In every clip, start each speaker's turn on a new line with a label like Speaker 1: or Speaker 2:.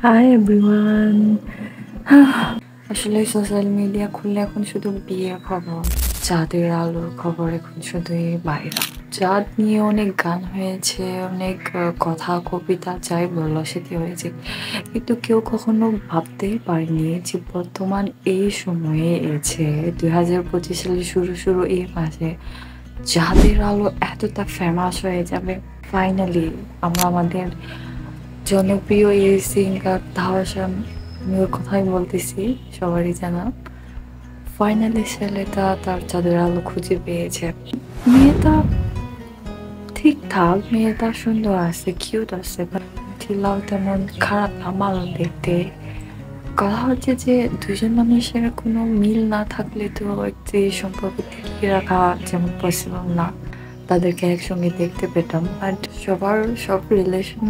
Speaker 1: Hi everyone. আসলে social media খুললে এখন শুধু বিয়ের খবর, চাঁদের আলোর খবর, এখন শুধুই বাইরে। চাঁদ নিয়ে অনেক গান হয়েছে, অনেক কথা কবিতা যাই বললো সেটি হয়েছে, কিন্তু কেউ কখনো ভাবতেই পারেনি যে বর্তমান এই সময়ে এসে 2025 সালে শুরু শুরু এই মাসে চাঁদের আলো এতটা ফেমাস হয়ে যাবে। ফাইনালি আমরা আমাদের জনপ্রিয় এই সিঙ্গার তাহসান মিউর কথাই বলতেছি, সবারই জানা। ফাইনালি ছেলেটা তার চাঁদের আলো খুঁজে পেয়েছে। মেয়েটা ঠিকঠাক, মেয়েটা সুন্দর আছে, কিউট আছে, ছিলাও তেমন খারাপ না, ভালো দেখতে। কথা হচ্ছে যে দুজন মানুষের কোনো মিল না থাকলে তো একটি সম্পর্ক টিকিয়ে রাখা যেমন পসিবল না। তাদেরকে একসঙ্গে দেখতে পেতাম, বাট সবার সব রিলেশন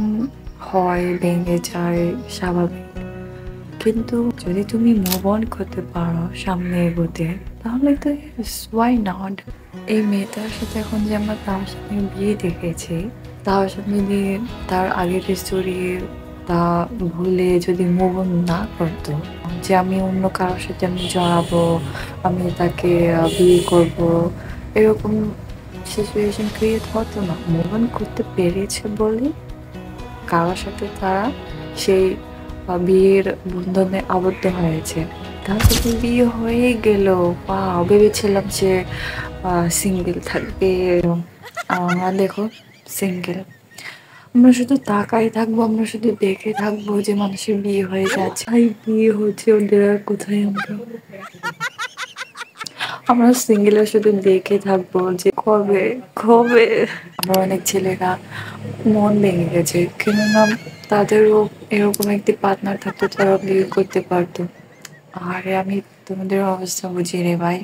Speaker 1: হয়, ভেঙে যায়, স্বাভাবিক। কিন্তু যদি তুমি মুভ অন করতে পারো সামনে এগোতে, তাহলে তো ওয়াই নট। এই মেয়েটার সাথে এখন যে আমরা তার সাথে বিয়ে দেখেছি, তার সাথে যদি তার আগের স্টোরি তা ভুলে যদি মুভ অন না করতো, যে আমি অন্য কারোর সাথে আমি জড়াবো, আমি তাকে বিয়ে করব, এরকম সিচুয়েশন ক্রিয়েট হতো না। মুভ অন করতে পেরেছে বলে কারোর সাথে তারা সেই বিয়ের বন্ধনে আবদ্ধ হয়েছে। তার সাথে বিয়ে হয়ে গেল, বা ভেবেছিলাম সে সিঙ্গেল থাকবে। আমরা দেখো সিঙ্গেল। আমরা শুধু তাকাই থাকবো, আমরা শুধু দেখে থাকবো যে মানুষের বিয়ে হয়ে যাচ্ছে, এই বিয়ে হচ্ছে, ওদের আর কোথায় আমরা। আমরা সিঙ্গেলরা শুধু দেখে থাকবো যে কবে কবে। আমরা অনেক ছেলেরা মন ভেঙে গেছে, কেননা তাদেরও এরকম একটি পার্টনার থাকতো, তারা বিয়ে করতে পারতো। আরে আমি তোমাদের অবস্থা বুঝি রে ভাই।